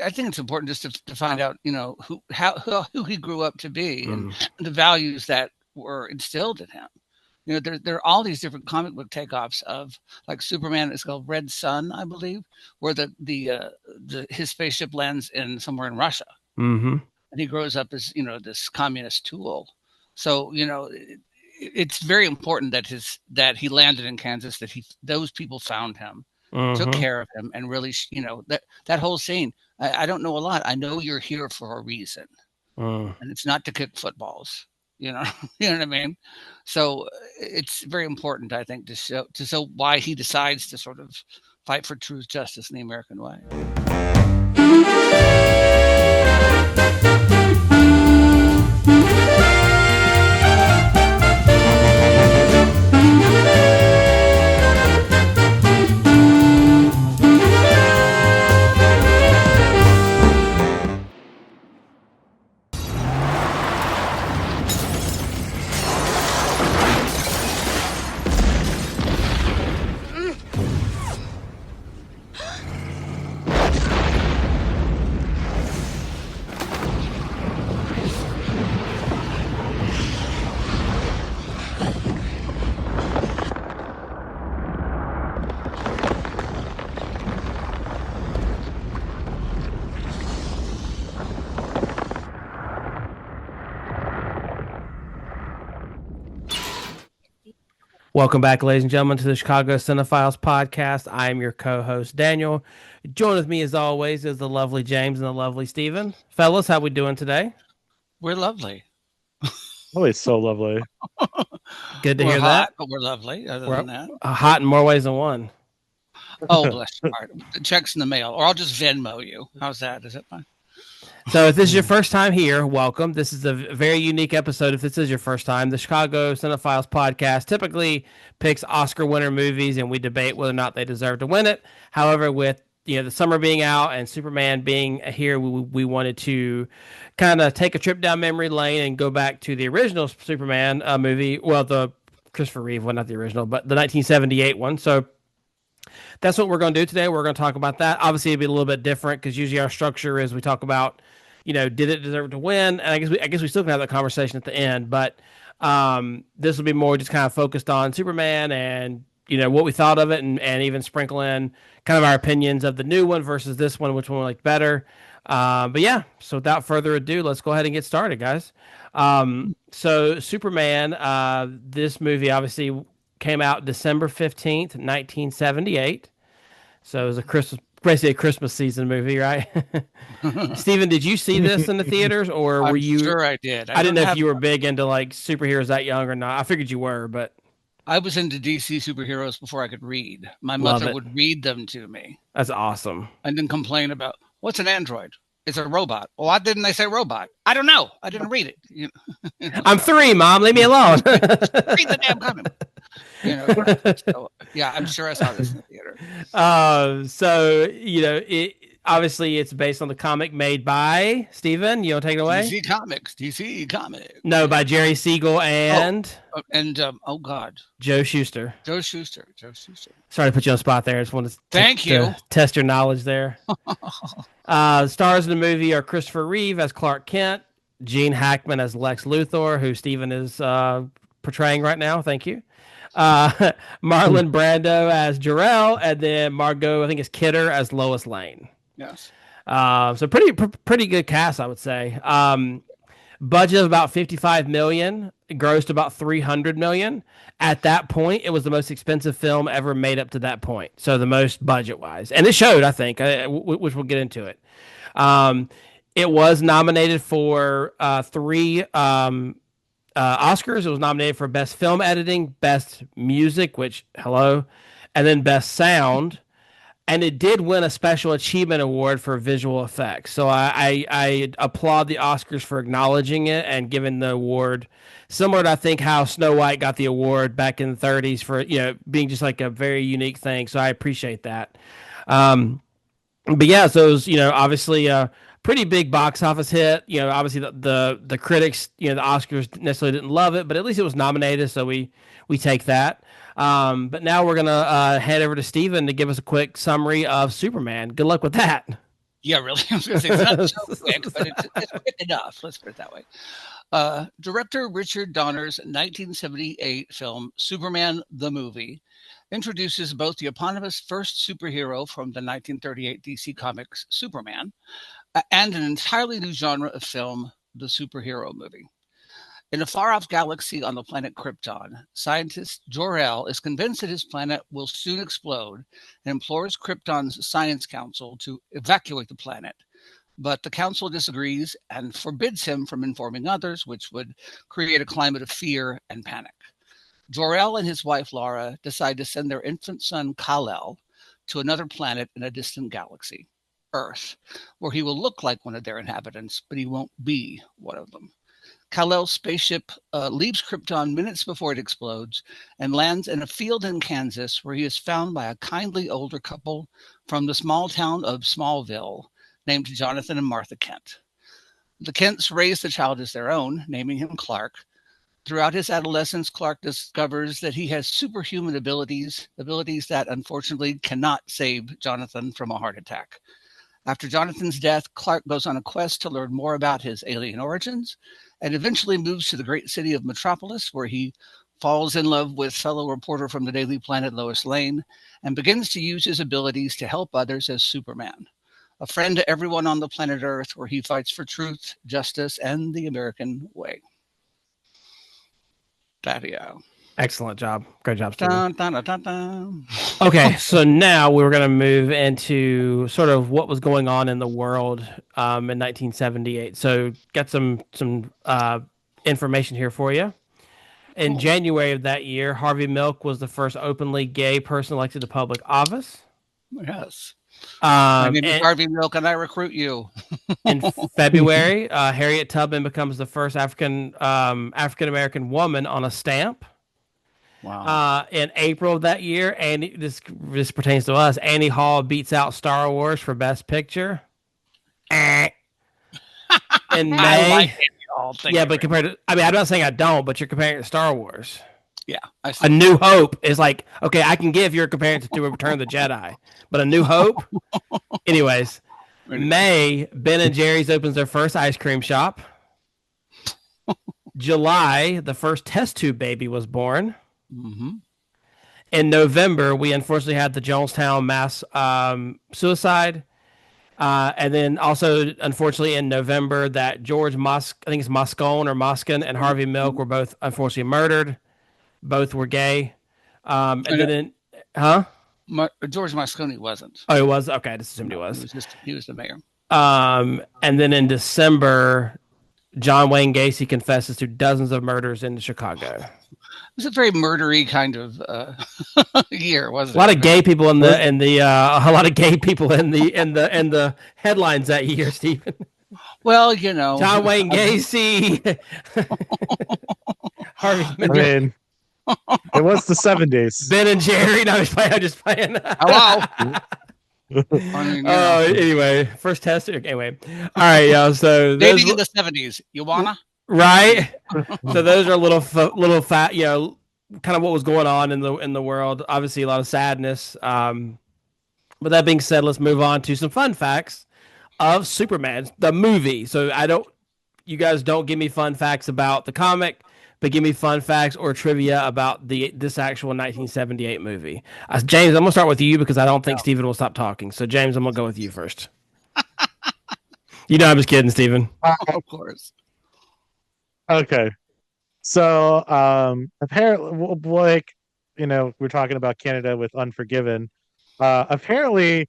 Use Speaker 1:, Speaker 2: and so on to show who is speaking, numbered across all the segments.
Speaker 1: I think it's important just to find out, who he grew up to be and the values that were instilled in him. There are all these different comic book takeoffs of like Superman. It's called Red Sun, I believe, where his spaceship lands in somewhere in Russia, and he grows up as this communist tool. So it's very important that he landed in Kansas, that those people found him, took care of him, and really that whole scene. I don't know a lot. I know you're here for a reason, and it's not to kick footballs. You know, you know what I mean? So it's very important, I think, to show why he decides to sort of fight for truth, justice, and the American way.
Speaker 2: Welcome back, ladies and gentlemen, to the Chicago Cinephiles podcast. I am your co-host, Daniel. Join with me, as always, is the lovely James and the lovely Steven. Fellas, how we doing today?
Speaker 1: We're lovely.
Speaker 3: Always so lovely.
Speaker 2: Good to
Speaker 1: we're
Speaker 2: hear
Speaker 1: hot,
Speaker 2: that.
Speaker 1: But we're lovely, than that.
Speaker 2: Hot in more ways than one.
Speaker 1: Oh, bless your heart. The check's in the mail, or I'll just Venmo you. How's that? Is that fine?
Speaker 2: So if this is your first time here, welcome. This is a very unique episode. If this is your first time, the Chicago Cinephiles podcast typically picks Oscar winner movies and we debate whether or not they deserve to win it. However, with the summer being out and Superman being here, we wanted to kind of take a trip down memory lane and go back to the original Superman movie. Well, the Christopher Reeve one, not the original, but the 1978 one. So that's what we're going to do today. We're going to talk about that. Obviously, it'll be a little bit different because usually our structure is we talk about, did it deserve to win? And I guess we still can have that conversation at the end. But this will be more just kind of focused on Superman and, what we thought of it and even sprinkle in kind of our opinions of the new one versus this one, which one we liked better. But yeah, so without further ado, let's go ahead and get started, guys. So Superman, this movie obviously came out December 15th, 1978. So it was basically a Christmas season movie, right? Steven, did you see this in the theaters, or were you?
Speaker 1: Sure, I did.
Speaker 2: I didn't know if you were big into like superheroes that young or not. I figured you were, but
Speaker 1: I was into DC superheroes before I could read. My mother would read them to me.
Speaker 2: That's awesome.
Speaker 1: And then complain about what's an android? It's a robot. Well, why didn't they say robot? I don't know. I didn't read it.
Speaker 2: I'm 3, Mom. Leave me alone.
Speaker 1: Read the damn comic. So, yeah, I'm sure I saw this in the theater.
Speaker 2: Obviously it's based on the comic made by Steven. You want to take it away?
Speaker 1: DC Comics.
Speaker 2: No, by Jerry Siegel and
Speaker 1: oh God,
Speaker 2: Joe Shuster.
Speaker 1: Joe Shuster.
Speaker 2: Sorry to put you on the spot there. I just wanted
Speaker 1: to
Speaker 2: test your knowledge there. Stars in the movie are Christopher Reeve as Clark Kent, Gene Hackman as Lex Luthor, who Steven is portraying right now. Thank you. Marlon Brando as Jor-El, and then Margot, I think, is Kidder as Lois Lane.
Speaker 1: Yes.
Speaker 2: So pretty good cast, I would say. Budget of about $55 million, grossed about $300 million. At that point, it was the most expensive film ever made up to that point. So the most budget-wise, and it showed, I think, which we'll get into it. It was nominated for 3 Oscars. It was nominated for Best Film Editing, Best Music, and then Best Sound. And it did win a Special Achievement Award for visual effects. So I applaud the Oscars for acknowledging it and giving the award, similar to, I think, how Snow White got the award back in the 30s for being just like a very unique thing. So I appreciate that. But yeah, so it was obviously a pretty big box office hit. Obviously the critics, the Oscars necessarily didn't love it, but at least it was nominated, so we take that. But now we're gonna head over to Steven to give us a quick summary of Superman. Good luck with that.
Speaker 1: Yeah, really. I was going to say it's not so quick, but it's quick enough. Let's put it that way. Director Richard Donner's 1978 film Superman the Movie introduces both the eponymous first superhero from the 1938 DC Comics Superman and an entirely new genre of film, the superhero movie. In a far-off galaxy on the planet Krypton, scientist Jor-El is convinced that his planet will soon explode and implores Krypton's Science Council to evacuate the planet. But the council disagrees and forbids him from informing others, which would create a climate of fear and panic. Jor-El and his wife Laura decide to send their infant son Kal-El to another planet in a distant galaxy, Earth, where he will look like one of their inhabitants, but he won't be one of them. Kal-El's spaceship leaves Krypton minutes before it explodes and lands in a field in Kansas, where he is found by a kindly older couple from the small town of Smallville named Jonathan and Martha Kent. The Kents raise the child as their own, naming him Clark. Throughout his adolescence, Clark discovers that he has superhuman abilities that unfortunately cannot save Jonathan from a heart attack. After Jonathan's death, Clark goes on a quest to learn more about his alien origins and eventually moves to the great city of Metropolis, where he falls in love with fellow reporter from the Daily Planet, Lois Lane, and begins to use his abilities to help others as Superman, a friend to everyone on the planet Earth, where he fights for truth, justice, and the American way. Daddy-o.
Speaker 2: Excellent job. Great job, Stephen.
Speaker 1: Dun, dun, dun, dun, dun.
Speaker 2: Okay, so now we're going to move into sort of what was going on in the world in 1978. So got some information here for you. In January of that year, Harvey Milk was the first openly gay person elected to public office.
Speaker 1: Yes. My name is Harvey Milk, and I recruit you.
Speaker 2: In February, Harriet Tubman becomes the first African American woman on a stamp.
Speaker 1: Wow.
Speaker 2: In April of that year, and this pertains to us, Annie Hall beats out Star Wars for Best Picture. In May,
Speaker 1: like
Speaker 2: yeah, but compared to, I'm not saying I don't, but you're comparing it to Star Wars.
Speaker 1: Yeah, I see.
Speaker 2: A New Hope is like, okay, I can give you're comparing it to Return of the Jedi, but A New Hope. Anyways, May, Ben and Jerry's opens their first ice cream shop. July, the first test tube baby was born.
Speaker 1: Mm-hmm.
Speaker 2: In November, we unfortunately had the Jonestown mass suicide. And then also, unfortunately, in November, that George Moscone, and Harvey Milk were both unfortunately murdered. Both were gay. And then,
Speaker 1: George Moscone wasn't.
Speaker 2: Oh, he was? Okay, I just assumed he was.
Speaker 1: He was the mayor.
Speaker 2: And then in December, John Wayne Gacy confesses to dozens of murders in Chicago.
Speaker 1: It was a very murdery kind of year, wasn't it?
Speaker 2: A lot of gay people in the headlines that year, Stephen.
Speaker 1: Well, you know,
Speaker 2: John Wayne Gacy.
Speaker 3: Harvey. It was the 70s.
Speaker 2: Ben and Jerry. No, I'm just playing.
Speaker 1: Hello.
Speaker 2: Anyway, first test. Anyway, all right, y'all. So
Speaker 1: dating in the 70s. You wanna?
Speaker 2: Right. So those are little fat, kind of what was going on in the world. Obviously, a lot of sadness. But that being said, let's move on to some fun facts of Superman, the movie. So you guys don't give me fun facts about the comic, but give me fun facts or trivia about this actual 1978 movie. James, I'm gonna start with you because I don't think Stephen will stop talking. So James, I'm gonna go with you first. I'm just kidding, Stephen.
Speaker 1: Of course.
Speaker 3: Okay. So, apparently, like, we're talking about Canada with Unforgiven. Apparently,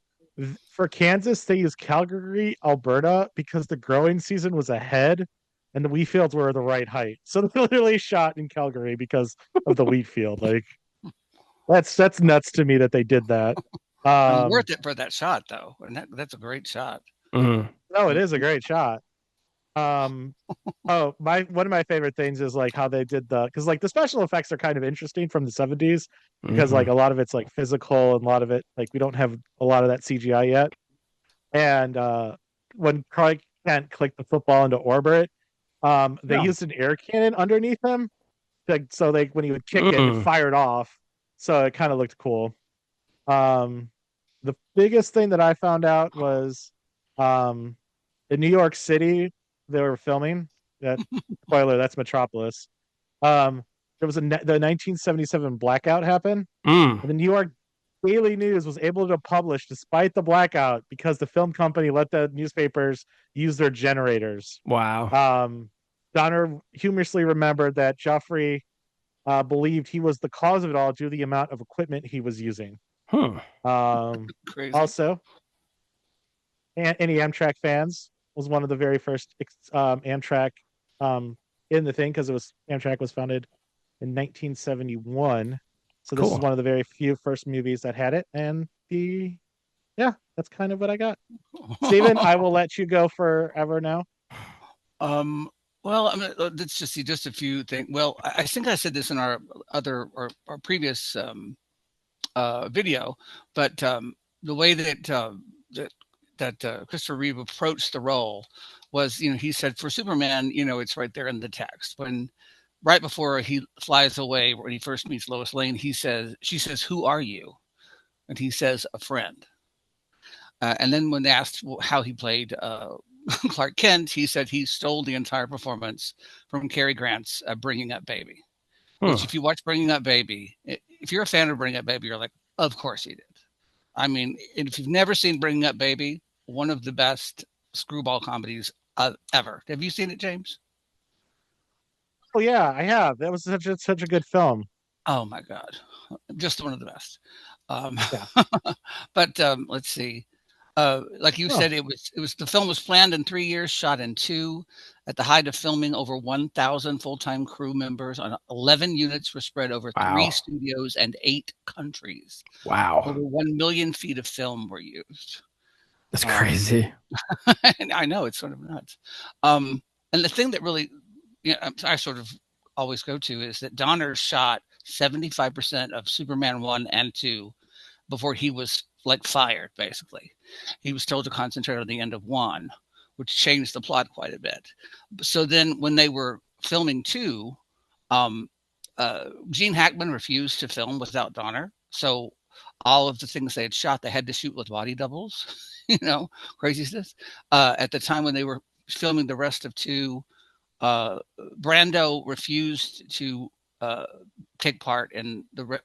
Speaker 3: for Kansas, they use Calgary, Alberta, because the growing season was ahead and the wheat fields were the right height. So they literally shot in Calgary because of the wheat field. Like, that's nuts to me that they did that.
Speaker 1: Worth it for that shot, though. And that's a great shot.
Speaker 2: Mm-hmm.
Speaker 3: No, it is a great shot. One of my favorite things is like how they did because like the special effects are kind of interesting from the 70s because like a lot of it's like physical and a lot of it like we don't have a lot of that CGI yet. And when Clark Kent clicked the football into orbit, they used an air cannon underneath him, so when he would kick it fired off, so it kind of looked cool. The biggest thing that I found out was Um, in New York City, they were filming that. Spoiler, that's Metropolis. Um, there was the 1977 blackout happened,
Speaker 2: Mm.
Speaker 3: and the New York Daily News was able to publish despite the blackout because the film company let the newspapers use their generators.
Speaker 2: Wow.
Speaker 3: Um, Donner humorously remembered that Joffrey believed he was the cause of it all due to the amount of equipment he was using.
Speaker 2: Hmm.
Speaker 1: Crazy.
Speaker 3: Also, any Amtrak fans was one of the very first Amtrak in the thing because it was Amtrak was founded in 1971. So this is
Speaker 2: Cool.
Speaker 3: one of the very few first movies that had it, and yeah, that's kind of what I got. Steven, I will let you go forever now.
Speaker 1: Um, well, I mean, let's just see just a few things. Well, I think I said this in our other or our previous video, but the way that Christopher Reeve approached the role was, he said for Superman, it's right there in the text. When right before he flies away, when he first meets Lois Lane, she says, "Who are you?" And he says, "A friend." And then when they asked how he played Clark Kent, he said he stole the entire performance from Cary Grant's Bringing Up Baby. Which,
Speaker 2: Hmm.
Speaker 1: if you watch Bringing Up Baby, if you're a fan of Bringing Up Baby, you're like, of course he did. I mean, if you've never seen Bringing Up Baby, one of the best screwball comedies ever. Have you seen it, James?
Speaker 3: Oh yeah, I have. That was such a good film.
Speaker 1: Oh my God, just one of the best. Um,
Speaker 3: Yeah.
Speaker 1: but let's see. Like you
Speaker 3: Oh,
Speaker 1: said, it was the film was planned in 3 years, shot in two. At the height of filming, over 1,000 full-time crew members on 11 units were spread over three
Speaker 2: Wow.
Speaker 1: studios and 8 countries. Over
Speaker 2: Wow.
Speaker 1: 1 million feet of film were used.
Speaker 2: That's
Speaker 1: Um,
Speaker 2: crazy.
Speaker 1: and I know it's sort of nuts. Um, and the thing that really, I sort of always go to is that Donner shot 75% of Superman 1 and 2 before he was like fired, basically. He was told to concentrate on the end of 1, which changed the plot quite a bit. So then when they were filming 2, um, Gene Hackman refused to film without Donner. So all of the things they had shot, they had to shoot with body doubles, craziness. At the time when they were filming the rest of 2, uh, Brando refused to uh, take part in the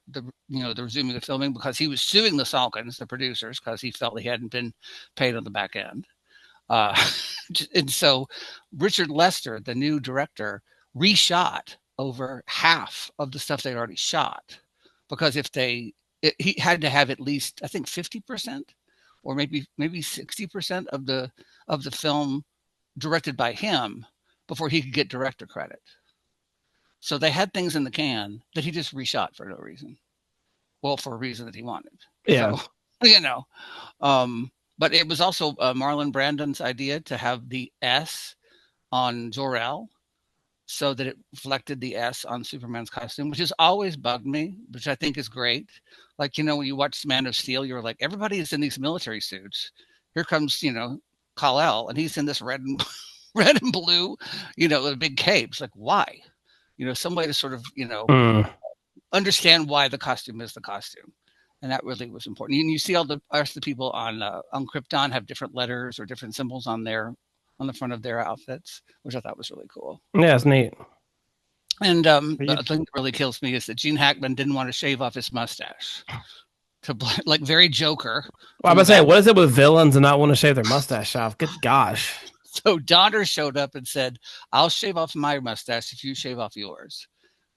Speaker 1: resuming of filming because he was suing the Salkins, the producers, because he felt he hadn't been paid on the back end. Uh, and so Richard Lester, the new director, reshot over half of the stuff they'd already shot because he had to have at least, I think, 50% or maybe 60% of the film directed by him before he could get director credit. So they had things in the can that he just reshot for no reason. Well, for a reason that he wanted.
Speaker 2: Yeah.
Speaker 1: So, you know, um, but it was also Marlon Brandon's idea to have the S on Jor-El so that it reflected the S on Superman's costume, which has always bugged me, which I think is great. Like, when you watch Man of Steel, you're like, everybody is in these military suits. Here comes, Kal-El, and he's in this red and red and blue, with big capes. Like, why? Some way to sort of,
Speaker 2: Mm.
Speaker 1: understand why the costume is the costume. And that really was important. And you see all the rest of the people on Krypton have different letters or different symbols on the front of their outfits, which I thought was really cool.
Speaker 2: Yeah, it's neat.
Speaker 1: And the thing that really kills me is that Gene Hackman didn't want to shave off his mustache like very Joker.
Speaker 2: Well, I'm saying, what is it with villains and not want to shave their mustache off? Good gosh.
Speaker 1: So Donner showed up and said, "I'll shave off my mustache if you shave off yours."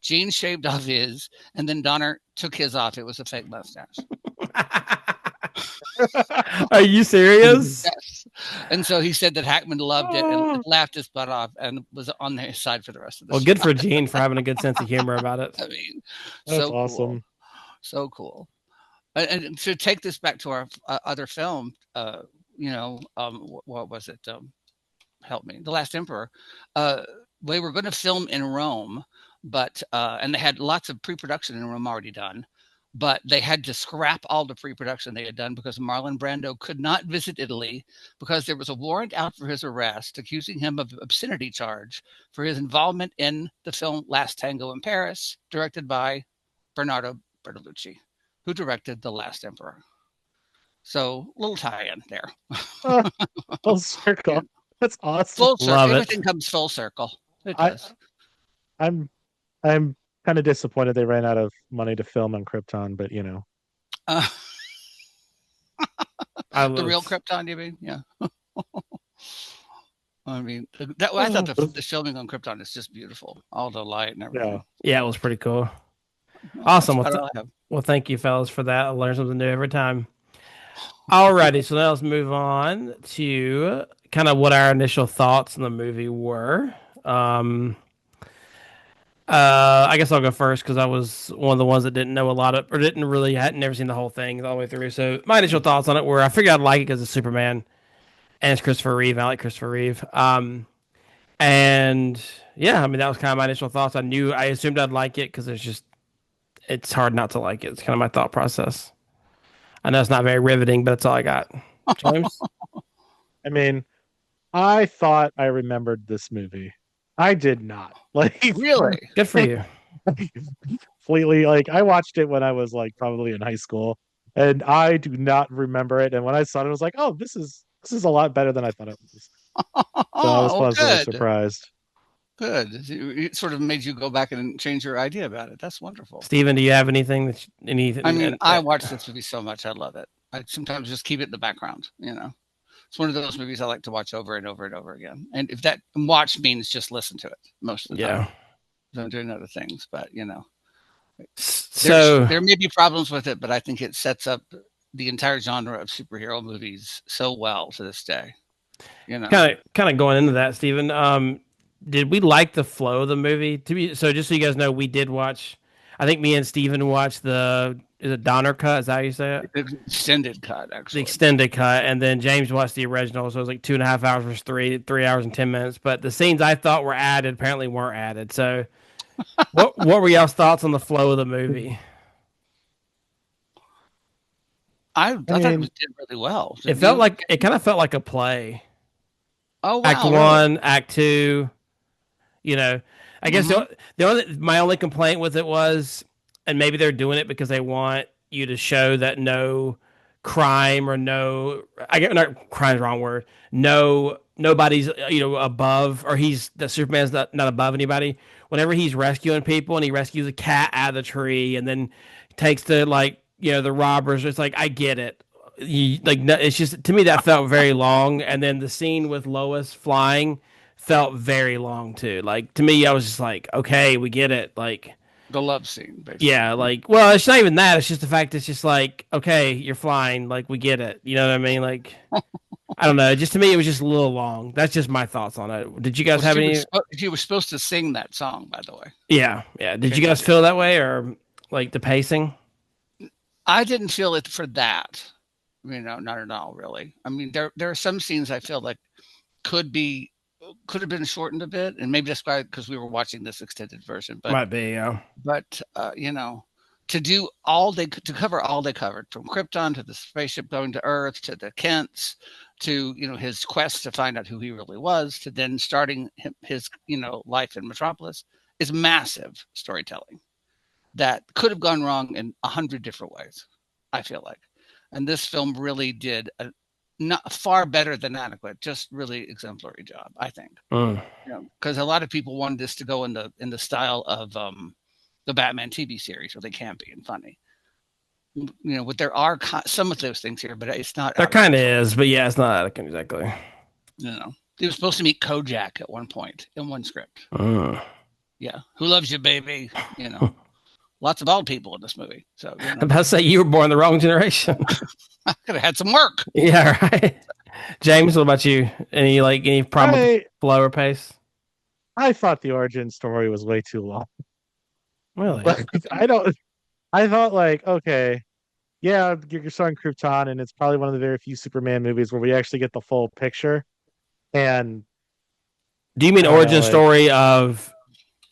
Speaker 1: Gene shaved off his, and then Donner took his off. It was a fake mustache.
Speaker 2: Are you serious?
Speaker 1: Yes. And so he said that Hackman loved it and laughed his butt off and was on his side for the rest of the
Speaker 2: Well,
Speaker 1: show.
Speaker 2: good for Gene for having a good sense of humor about it.
Speaker 1: I mean,
Speaker 3: that's
Speaker 1: so
Speaker 3: awesome.
Speaker 1: Cool. So cool. And to take this back to our other film, what was it? Help me. The Last Emperor. They were going to film in Rome, but and they had lots of pre-production in Rome already done, but they had to scrap all the pre-production they had done because Marlon Brando could not visit Italy because there was a warrant out for his arrest accusing him of obscenity charge for his involvement in the film Last Tango in Paris, directed by Bernardo Bertolucci, who directed The Last Emperor. So little tie-in there.
Speaker 3: Full circle. That's awesome.
Speaker 1: Full circle.
Speaker 2: Love it.
Speaker 1: Everything comes full circle. It
Speaker 3: I
Speaker 1: does.
Speaker 3: I'm I'm kind of disappointed they ran out of money to film on Krypton, but
Speaker 1: Uh,
Speaker 2: I
Speaker 1: the real
Speaker 2: love.
Speaker 1: Krypton, you mean? Yeah. I mean, I thought the filming on Krypton is just beautiful. All the light and
Speaker 3: yeah.
Speaker 1: everything.
Speaker 2: Yeah, it was pretty cool.
Speaker 1: Well,
Speaker 2: Awesome.
Speaker 1: that's about all I have.
Speaker 2: Well, thank you, fellas, for that. I learn something new every time. Alrighty, so now let's move on to kind of what our initial thoughts on the movie were. I guess I'll go first because I was one of the ones that didn't know a lot of, or hadn't never seen the whole thing all the way through. So my initial thoughts on it were I figured I'd like it because it's Superman and it's Christopher Reeve. And I like Christopher Reeve. And yeah, I mean, that was kind of my initial thoughts. I assumed I'd like it because it's hard not to like it. It's kind of my thought process. I know it's not very riveting, but that's all I got. James?
Speaker 3: I mean, I thought I remembered this movie. I did not. Like
Speaker 1: Really?
Speaker 2: Good for you.
Speaker 3: completely. Like I watched it when I was like probably in high school, and I do not remember it. And when I saw it, I was like, "Oh, this is a lot better than I thought it was." So I was
Speaker 1: Oh,
Speaker 3: pleasantly
Speaker 1: good.
Speaker 3: surprised.
Speaker 1: Good. It sort of made you go back and change your idea about it. That's wonderful.
Speaker 2: Steven, do you have anything?
Speaker 1: I mean, I watch this movie so much. I love it. I sometimes just keep it in the background. It's one of those movies I like to watch over and over and over again. And if that watch means just listen to it most of the time. I'm doing other things, but
Speaker 2: So
Speaker 1: there may be problems with it, but I think it sets up the entire genre of superhero movies so well to this day.
Speaker 2: kind of going into that, Steven, did we like the flow of the movie? So just so you guys know, we did watch. I think me and Steven watched is it Donner cut? Is that how you say it?
Speaker 1: The extended cut,
Speaker 2: The
Speaker 1: actually.
Speaker 2: extended cut, and then James watched the original, so it was like 2.5 hours versus 3 hours and 10 minutes. But the scenes I thought were added apparently weren't added. So, what were y'all's thoughts on the flow of the movie?
Speaker 1: I thought it did really well.
Speaker 2: It kind of felt like a play.
Speaker 1: Oh wow!
Speaker 2: Act
Speaker 1: really?
Speaker 2: 1, Act 2. I guess my only complaint with it was, and maybe they're doing it because they want you to show that no crime or not crime's the wrong word. Nobody's above, or the Superman's not above anybody. Whenever he's rescuing people and he rescues a cat out of the tree and then takes the the robbers, it's like I get it. It's just, to me, that felt very long. And then the scene with Lois flying felt very long too. Like, to me, I was just like, okay, we get it. Like
Speaker 1: the love scene, basically.
Speaker 2: Yeah, well, it's not even that. It's just the fact it's just like, okay, you're flying. Like, we get it. You know what I mean? Like, I don't know. Just to me, it was just a little long. That's just my thoughts on it. Did you guys have any?
Speaker 1: You were supposed to sing that song, by the way.
Speaker 2: Yeah. Did you guys feel that way, or like the pacing?
Speaker 1: I didn't feel it for that. Not at all, really. I mean, there are some scenes I feel like could have been shortened a bit, and maybe that's why, because we were watching this extended version. But
Speaker 2: might be, yeah.
Speaker 1: But to cover all they covered, from Krypton to the spaceship going to Earth to the Kents to his quest to find out who he really was, to then starting his life in Metropolis, is massive storytelling that could have gone wrong in 100 different ways, I feel like. And this film really did not far better than adequate, just really exemplary job, I think. Because a lot of people wanted this to go in the style of the Batman TV series, where they campy and funny. But there are some of those things here, but it's not.
Speaker 2: There kind of is, but yeah, it's not exactly.
Speaker 1: He was supposed to meet Kojak at one point in one script. Yeah, who loves you, baby? Lots of old people in this movie. So
Speaker 2: I'm about to say you were born the wrong generation.
Speaker 1: I could have had some work.
Speaker 2: Yeah, right. James, what about you? Any problem with flow or pace?
Speaker 3: I thought the origin story was way too long.
Speaker 2: Really?
Speaker 3: I thought okay, yeah, you're starting Krypton, and it's probably one of the very few Superman movies where we actually get the full picture. And
Speaker 2: do you mean origin story of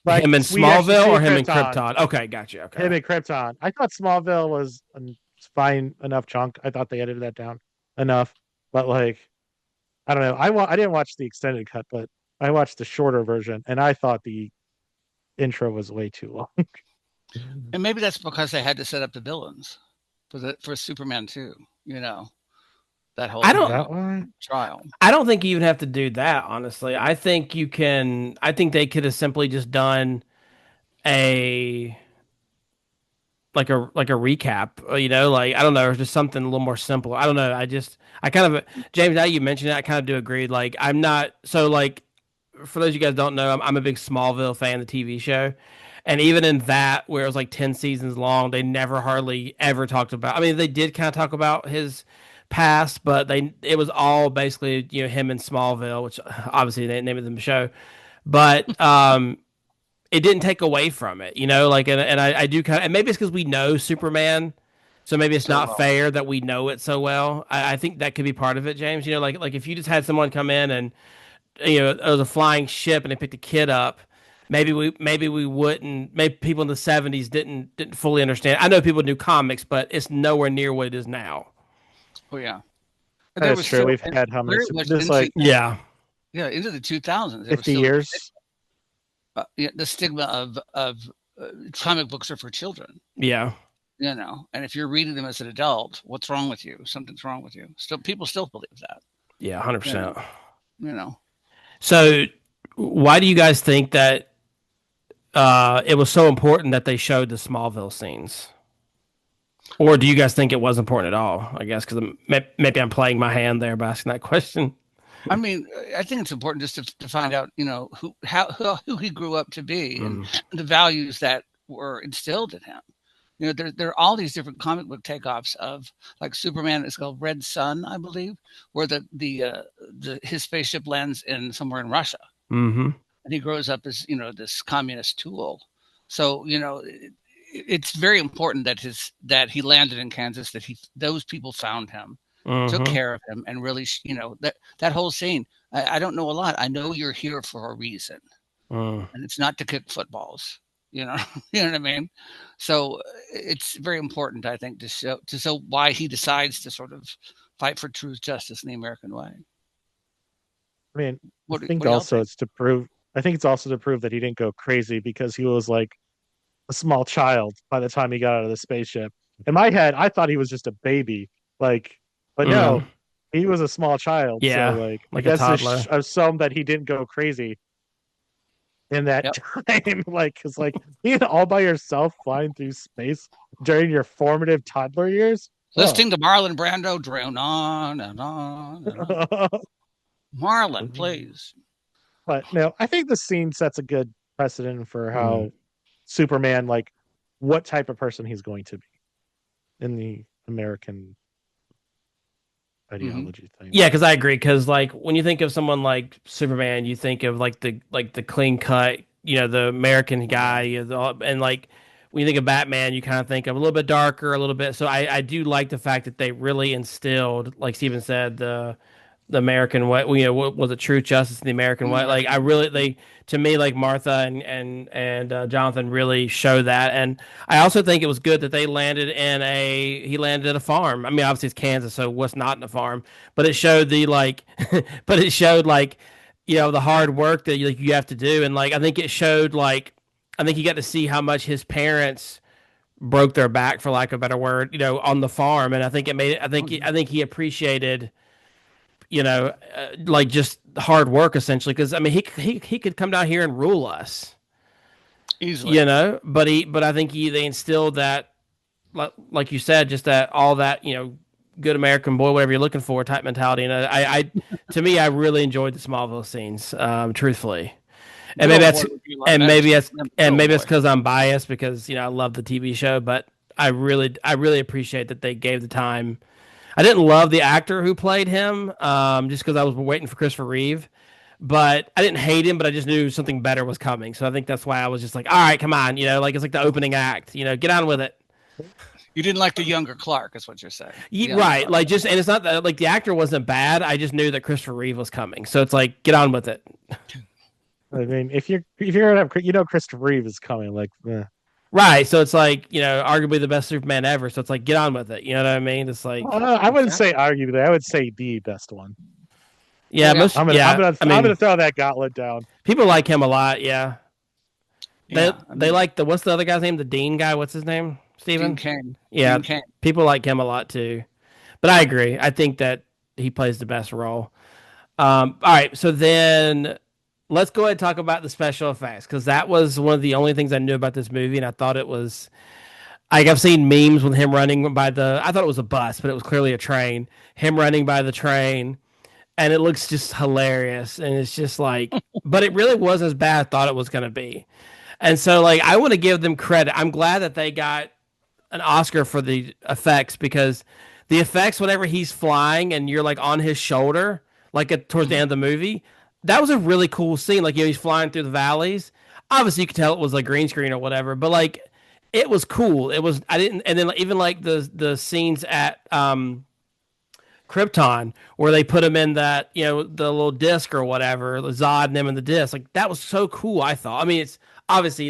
Speaker 2: him in Smallville or him in Krypton? Okay, gotcha. Okay.
Speaker 3: Him in Krypton. I thought Smallville was a fine enough chunk. I thought they edited that down enough, but I don't know. I didn't watch the extended cut, but I watched the shorter version, and I thought the intro was way too long.
Speaker 1: And maybe that's because they had to set up the villains for Superman 2. that whole
Speaker 2: I don't.
Speaker 3: That one?
Speaker 1: trial.
Speaker 2: I don't think you even have to do that. Honestly, I think you can. I think they could have simply just done a like a recap. You know, like I don't know, or just something a little more simple. I don't know. I kind of James. Now you mentioned it, I kind of do agree. Like I'm not so like for those of you guys don't know, I'm a big Smallville fan, the TV show. And even in that, where it was like 10 seasons long, they never hardly ever talked about. I mean, they did kind of talk about his past, but it was all basically him in Smallville, which obviously the name of the show. But it didn't take away from it, like and I do kind of, and maybe it's because we know Superman, so maybe it's
Speaker 1: So
Speaker 2: not
Speaker 1: well.
Speaker 2: fair that we know it so well. I think that could be part of it, James. Like if you just had someone come in and it was a flying ship and they picked a kid up. Maybe we wouldn't. Maybe people in the '70s didn't fully understand. I know people knew comics, but it's nowhere near what it is now.
Speaker 1: Oh yeah, but there
Speaker 3: That's
Speaker 1: was
Speaker 3: true.
Speaker 1: still
Speaker 3: We've had how many?
Speaker 1: very much
Speaker 3: This
Speaker 1: into
Speaker 3: like
Speaker 2: Yeah,
Speaker 1: into the 2000s. There was
Speaker 3: 50
Speaker 1: still
Speaker 3: years.
Speaker 1: the stigma of comic books are for children.
Speaker 2: yeah,
Speaker 1: And if you're reading them as an adult, what's wrong with you? Something's wrong with you. Still, people still believe that.
Speaker 2: yeah, 100%.
Speaker 1: You know.
Speaker 2: So, why do you guys think that it was so important that they showed the Smallville scenes? Or do you guys think it was important at all? I guess because maybe I'm playing my hand there by asking that question.
Speaker 1: I mean, I think it's important just to find out, who he grew up to be and the values that were instilled in him. There are all these different comic book takeoffs of like Superman is called Red Sun, I believe, where his spaceship lands in somewhere in Russia,
Speaker 2: Mm-hmm.
Speaker 1: and he grows up as this communist tool. So it's very important that he landed in Kansas, that those people found him, took care of him, and really that whole scene. I don't know a lot. I know you're here for a reason, and it's not to kick footballs. You know what I mean? So it's very important, I think, to show why he decides to sort of fight for truth, justice, and the American way.
Speaker 3: I mean,
Speaker 1: What
Speaker 3: I think
Speaker 1: do y'all
Speaker 3: also
Speaker 1: think?
Speaker 3: it's to prove. I think it's also to prove that he didn't go crazy because he was like a small child by the time he got out of the spaceship. In my head, I thought he was just a baby, like, but no, he was a small child. So,
Speaker 2: Yeah,
Speaker 3: like, I
Speaker 2: like a
Speaker 3: guess
Speaker 2: toddler.
Speaker 3: assumed that he didn't go crazy in that
Speaker 1: Yep.
Speaker 3: time. Like, because like being all by yourself flying through space during your formative toddler years.
Speaker 1: Listening to Marlon Brando drone on and on and on.
Speaker 3: Oh.
Speaker 1: Marlon, please.
Speaker 3: But no, I think the scene sets a good precedent for how
Speaker 2: Mm.
Speaker 3: Superman, like, what type of person he's going to be in the American ideology thing.
Speaker 2: Yeah, because I agree. Because like when you think of someone like Superman, you think of like the clean cut, the American guy, and like when you think of Batman, you kind of think of a little bit darker, a little bit. So I do like the fact that they really instilled, like Steven said, the American way. What was it? Truth, justice, and the American way. Like I really, to me, like Martha and Jonathan really show that. And I also think it was good that he landed at a farm. I mean, obviously it's Kansas, so what's not in a farm? But it showed but it showed like, the hard work that you have to do. And like, I think it showed like, I think you got to see how much his parents broke their back, for lack of a better word, on the farm. And I think it made it, I think he appreciated, like just hard work essentially. Because I mean, he could come down here and rule us
Speaker 1: Easily.
Speaker 2: But I think they instilled that, like you said, just that all that good American boy, whatever you're looking for type mentality. And I to me, I really enjoyed the Smallville scenes, truthfully. And maybe that's because I'm biased because I love the TV show, but I really appreciate that they gave the time. I didn't love the actor who played him, just because I was waiting for Christopher Reeve. But I didn't hate him, but I just knew something better was coming. So I think that's why I was just like, all right, come on, like it's like the opening act, get on with it.
Speaker 1: You didn't like the younger Clark, is what you're saying.
Speaker 2: Right. Clark. Like and it's not that like the actor wasn't bad. I just knew that Christopher Reeve was coming. So it's like, get on with it.
Speaker 3: I mean, if you're gonna have, Christopher Reeve is coming, like,
Speaker 2: right. So it's like, arguably the best Superman ever. So it's like, get on with it. You know what I mean? It's like,
Speaker 3: I wouldn't say arguably. I would say the best one.
Speaker 2: Yeah,
Speaker 3: I'm gonna throw that gauntlet down.
Speaker 2: People like him a lot. Yeah. They like what's the other guy's name? The Dean guy. What's his name? Steven?
Speaker 1: Dean Cain.
Speaker 2: Yeah.
Speaker 1: Dean Cain.
Speaker 2: People like him a lot too. But I agree. I think that he plays the best role. All right, so then let's go ahead and talk about the special effects because that was one of the only things I knew about this movie, and I thought it was like I've seen memes with him running by the. I thought it was a bus, but it was clearly a train. Him running by the train, and it looks just hilarious, and it's just like, but it really was as bad as I thought it was going to be, and so like I want to give them credit. I'm glad that they got an Oscar for the effects because the effects whenever he's flying and you're like on his shoulder, like towards the end of the movie, that was a really cool scene. Like he's flying through the valleys. Obviously, you could tell it was like green screen or whatever, but like it was cool. It was I didn't, and then even like the scenes at Krypton where they put him in that the little disc or whatever, the Zod and them in the disc, like that was so cool. I thought. I mean, it's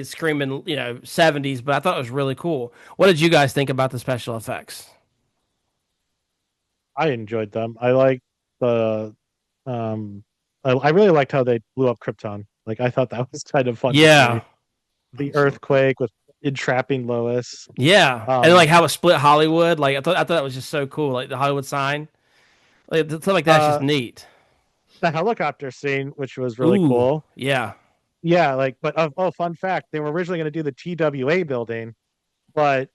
Speaker 2: screaming 70s, but I thought it was really cool. What did you guys think about the special effects?
Speaker 3: I enjoyed them. I like the I really liked how they blew up Krypton. Like I thought that was kind of fun to
Speaker 2: Yeah,
Speaker 3: see. The earthquake with entrapping Lois.
Speaker 2: yeah, and like how it split Hollywood. Like I thought that was just so cool. Like the Hollywood sign, like stuff like that's just neat.
Speaker 3: The helicopter scene, which was really
Speaker 2: Ooh,
Speaker 3: cool.
Speaker 2: yeah.
Speaker 3: Yeah, like, but fun fact, they were originally going to do the TWA building, but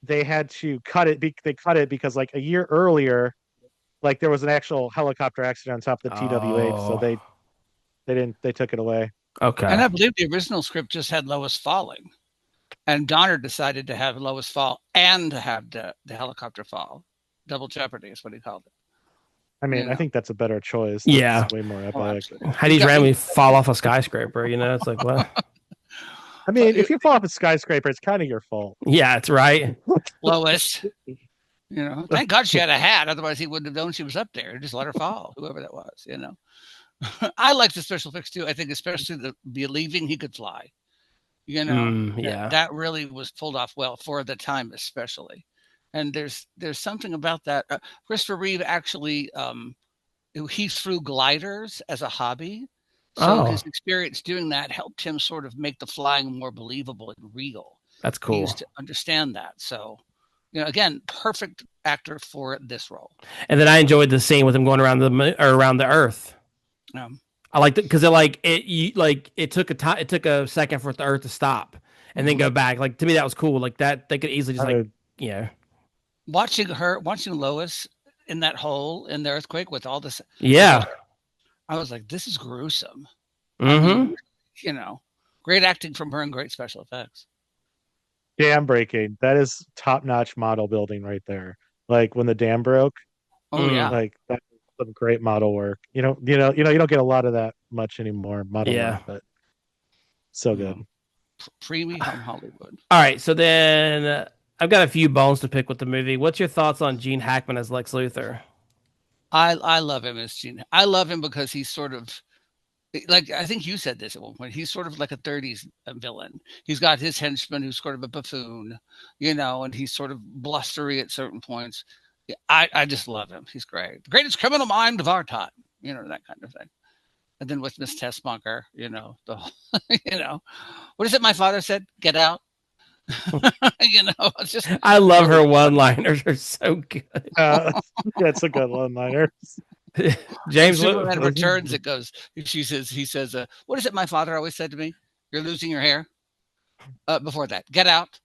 Speaker 3: they had to cut it. They cut it because like a year earlier, like there was an actual helicopter accident on top of the TWA, so
Speaker 2: Oh,
Speaker 3: they took it away.
Speaker 2: okay.
Speaker 1: And I believe the original script just had Lois falling. And Donner decided to have Lois fall and to have the helicopter fall. Double jeopardy is what he called it.
Speaker 3: I mean, I think that's a better choice.
Speaker 2: Yeah.
Speaker 3: That's way more epic.
Speaker 2: How do you randomly fall off a skyscraper? It's like, what?
Speaker 3: I mean, if you fall off a skyscraper, it's kind of your fault.
Speaker 2: Yeah, it's right.
Speaker 1: Lois, thank God she had a hat. Otherwise, he wouldn't have known she was up there. Just let her fall, whoever that was. I like the special effects too. I think especially the believing he could fly.
Speaker 2: Yeah.
Speaker 1: That really was pulled off well for the time, especially. And there's something about that. Christopher Reeve actually he flew gliders as a hobby, so his experience doing that helped him sort of make the flying more believable and real.
Speaker 2: That's cool.
Speaker 1: He used to understand that. So, again, perfect actor for this role.
Speaker 2: And then I enjoyed the scene with him going around the Earth. I liked it because it took a second for the Earth to stop and then go back. Like to me, that was cool. Like that they could easily just
Speaker 1: watching Lois in that hole in the earthquake with all this.
Speaker 2: Yeah,
Speaker 1: I was like, this is gruesome.
Speaker 2: Mm-hmm.
Speaker 1: I mean, great acting from her and great special effects.
Speaker 3: Dam breaking. That is top-notch model building right there. Like when the dam broke.
Speaker 1: Oh yeah.
Speaker 3: Like that's some great model work. You don't get a lot of that much anymore. Model work, but so good.
Speaker 1: Freebie from Hollywood.
Speaker 2: All right, so then I've got a few bones to pick with the movie. What's your thoughts on Gene Hackman as Lex Luthor?
Speaker 1: I love him as Gene. I love him because he's sort of like, I think you said this at one point. He's sort of like a 30s villain. He's got his henchman who's sort of a buffoon, and he's sort of blustery at certain points. I just love him. He's great. The greatest criminal mind of our time, that kind of thing. And then with Miss Tessmacher, what is it my father said? Get out. It's just.
Speaker 2: I love her one-liners. Are so good.
Speaker 3: That's a good one-liner.
Speaker 2: James
Speaker 1: Superman Returns. It goes. He says, "What is it my father always said to me? You're losing your hair." Before that, get out.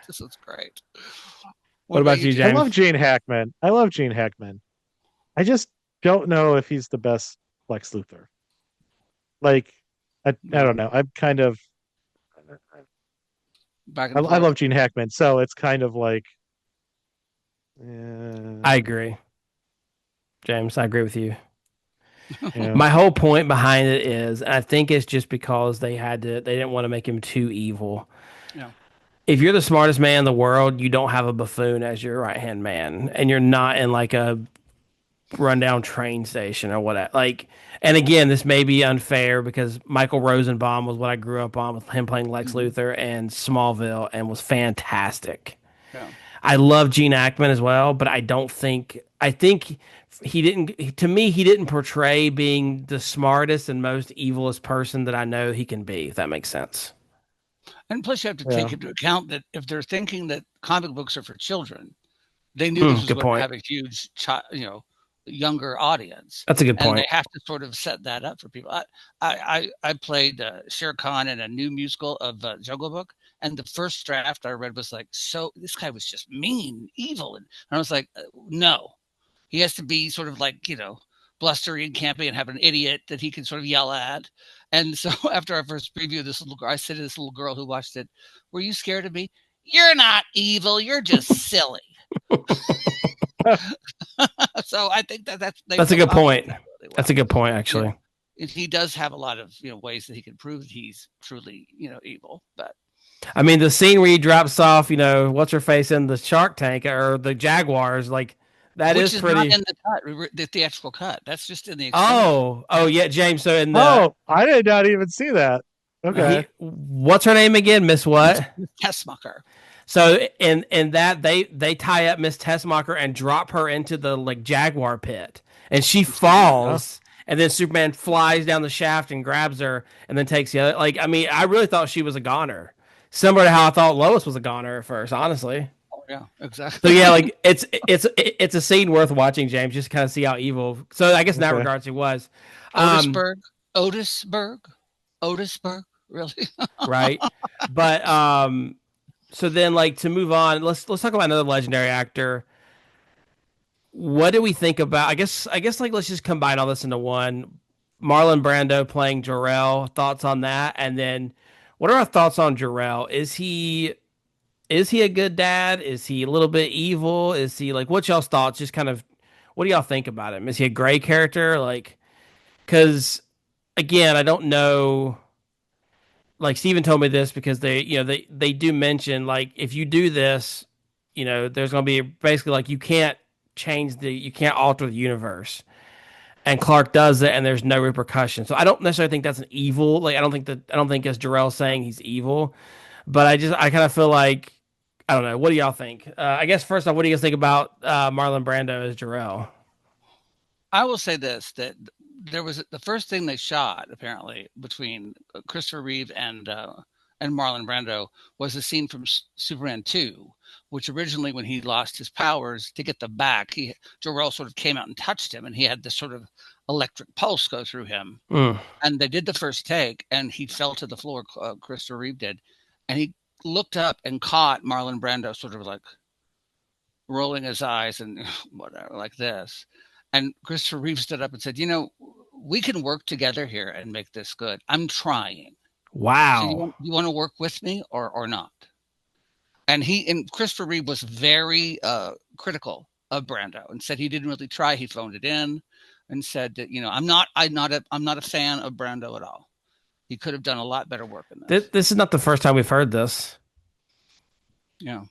Speaker 1: This is great.
Speaker 2: What about you, James?
Speaker 3: I love Gene Hackman. I just don't know if he's the best Lex Luthor. Like, I don't know. I'm kind of. I love Gene Hackman, so it's kind of like.
Speaker 2: I agree, James. I agree with you.
Speaker 3: Yeah.
Speaker 2: My whole point behind it is, I think it's just because they didn't want to make him too evil.
Speaker 1: Yeah.
Speaker 2: If you're the smartest man in the world, you don't have a buffoon as your right-hand man, and you're not in like a rundown train station or whatever. Like, and again, this may be unfair because Michael Rosenbaum was what I grew up on with him playing Lex Luthor and Smallville, and was fantastic.
Speaker 1: Yeah.
Speaker 2: I love Gene Hackman as well, but I think he didn't portray being the smartest and most evilest person that I know he can be, if that makes sense.
Speaker 1: And plus, you have to take into account that if they're thinking that comic books are for children, They knew this was
Speaker 2: Good
Speaker 1: going to
Speaker 2: point.
Speaker 1: have a huge, younger audience,
Speaker 2: That's a good
Speaker 1: and
Speaker 2: point.
Speaker 1: they have to sort of set that up for people. I played Shere Khan in a new musical of Jungle Book, and the first draft I read was like, so this guy was just mean, evil, and I was like, no, he has to be sort of like blustery and campy and have an idiot that he can sort of yell at. And so after our first preview, this little girl, I said to this little girl who watched it, "Were you scared of me? You're not evil. You're just silly." So I think
Speaker 2: that's a good point.
Speaker 1: That really well.
Speaker 2: That's a good point, actually.
Speaker 1: He does have a lot of ways that he can prove that he's truly evil. But
Speaker 2: I mean, the scene where he drops off, what's her face in the Shark Tank or the Jaguars, like that
Speaker 1: which
Speaker 2: is
Speaker 1: not
Speaker 2: pretty.
Speaker 1: in the cut, the theatrical cut. That's just in the
Speaker 2: Oh yeah, James. So in the
Speaker 3: I did not even see that. Okay,
Speaker 2: what's her name again? Miss what?
Speaker 1: Tessmacher.
Speaker 2: So in that they tie up Miss Tessmacher and drop her into the like Jaguar pit, and she falls, and then Superman flies down the shaft and grabs her, and then takes the other. Like, I mean, I really thought she was a goner, similar to how I thought Lois was a goner at first, honestly.
Speaker 1: Oh yeah, exactly.
Speaker 2: So yeah, like it's a scene worth watching, James, just to kind of see how evil. So I guess in that regards he was.
Speaker 1: Otisburg, really?
Speaker 2: Right, but so then, like, to move on, let's talk about another legendary actor. What do we think about? I guess like let's just combine all this into one. Marlon Brando playing Jor-El. Thoughts on that? And then, what are our thoughts on Jor-El? Is he a good dad? Is he a little bit evil? Is he like what's y'all's thoughts? Just kind of what do y'all think about him? Is he a gray character? Like, because again, I don't know. Like Steven told me this because they do mention like if you do this, there's going to be basically like you can't alter the universe, and Clark does it, and there's no repercussion. So I don't necessarily think that's an evil. Like I don't think as Jor-El saying he's evil, but I kind of feel like I don't know. What do y'all think? I guess first off, what do you guys think about Marlon Brando as Jor-El?
Speaker 1: I will say this, that there was the first thing they shot apparently between Christopher Reeve and Marlon Brando was a scene from Superman 2, which originally when he lost his powers to get them back, Jor-El sort of came out and touched him, and he had this sort of electric pulse go through him. And they did the first take, and he fell to the floor. Christopher Reeve did, and he looked up and caught Marlon Brando sort of like rolling his eyes and whatever like this. And Christopher Reeve stood up and said, we can work together here and make this good. I'm trying.
Speaker 2: Wow.
Speaker 1: So you want to work with me or not? And Christopher Reeve was very critical of Brando and said he didn't really try. He phoned it in and said that, I'm not a fan of Brando at all. He could have done a lot better work in this.
Speaker 2: This is not the first time we've heard this.
Speaker 1: Yeah.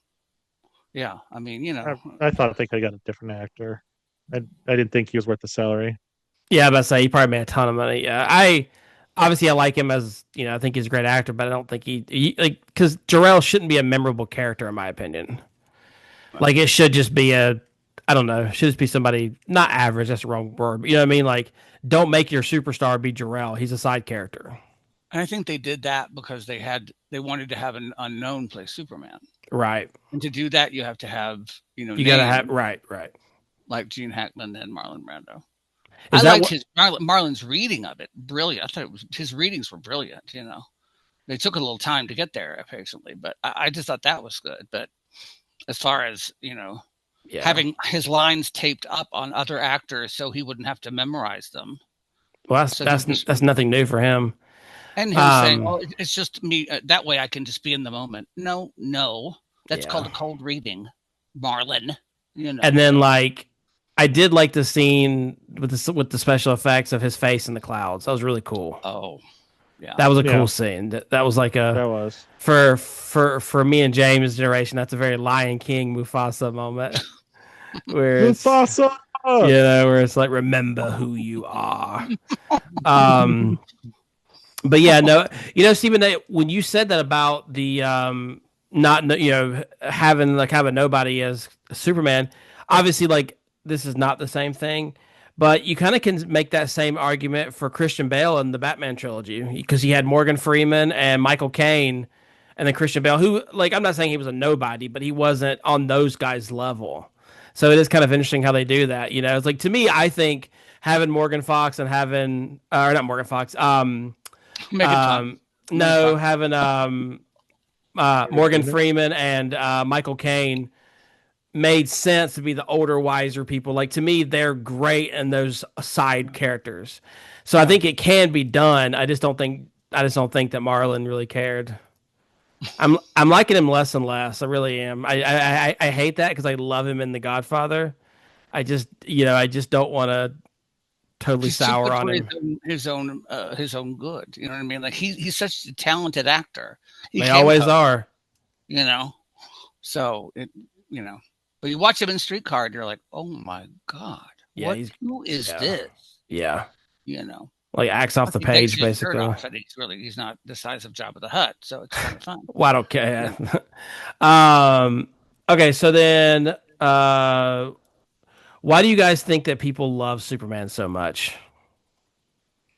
Speaker 1: Yeah. I mean,
Speaker 3: I thought they could have got a different actor. I didn't think he was worth the salary.
Speaker 2: Yeah, I was about to say he probably made a ton of money. Yeah, I like him as I think he's a great actor, but I don't think he like because Jor-El shouldn't be a memorable character in my opinion. Like it should just be I don't know, it should just be somebody not average. That's the wrong word. But you know what I mean? Like don't make your superstar be Jor-El. He's a side character.
Speaker 1: And I think they did that because they wanted to have an unknown play Superman.
Speaker 2: Right.
Speaker 1: And to do that, you have to have
Speaker 2: you got to have right.
Speaker 1: Like Gene Hackman and Marlon Brando.
Speaker 2: I liked
Speaker 1: Marlon's reading of it. Brilliant. I thought his readings were brilliant. They took a little time to get there occasionally, but I just thought that was good. But as far as, having his lines taped up on other actors so he wouldn't have to memorize them.
Speaker 2: Well, that's nothing new for him.
Speaker 1: And him saying, "Oh, it's just me. That way I can just be in the moment." No, that's called a cold reading, Marlon.
Speaker 2: And then I did like the scene with the special effects of his face in the clouds. That was really cool.
Speaker 1: Oh, yeah,
Speaker 2: that was a cool scene. That was like
Speaker 3: that was
Speaker 2: for me and James' generation. That's a very Lion King Mufasa moment, where
Speaker 3: Mufasa,
Speaker 2: where it's like remember who you are. But yeah, no, Stephen, when you said that about the not having like have a nobody as Superman, obviously like. This is not the same thing, but you kind of can make that same argument for Christian Bale in the Batman trilogy because he had Morgan Freeman and Michael Caine and then Christian Bale, who like I'm not saying he was a nobody, but he wasn't on those guys' level. So it is kind of interesting how they do that. You know, it's like to me, I think having Morgan Fox and having or not Morgan Fox,
Speaker 1: Megatron.
Speaker 2: no,
Speaker 1: Megatron.
Speaker 2: having Morgan Freeman and Michael Caine made sense to be the older, wiser people. Like to me, they're great in those side characters. So I think it can be done. I just don't think that Marlon really cared. I'm liking him less and less. I really am. I hate that because I love him in The Godfather. I just don't want to totally
Speaker 1: He's too
Speaker 2: sour
Speaker 1: good
Speaker 2: on
Speaker 1: for
Speaker 2: him.
Speaker 1: his own good. You know what I mean? Like he's such a talented actor. He
Speaker 2: They
Speaker 1: can
Speaker 2: always
Speaker 1: cook,
Speaker 2: are.
Speaker 1: you know. So it, you know, but you watch him in Streetcar, and you're like, oh my god,
Speaker 2: Yeah,
Speaker 1: who is
Speaker 2: yeah,
Speaker 1: this?
Speaker 2: yeah.
Speaker 1: You know,
Speaker 2: Like acts off the
Speaker 1: he takes
Speaker 2: page
Speaker 1: his shirt
Speaker 2: basically.
Speaker 1: off, and he's not the size of Jabba the Hutt, so it's kind of fun.
Speaker 2: Well, I don't care.
Speaker 1: Yeah.
Speaker 2: Okay, so then, why do you guys think that people love Superman so much?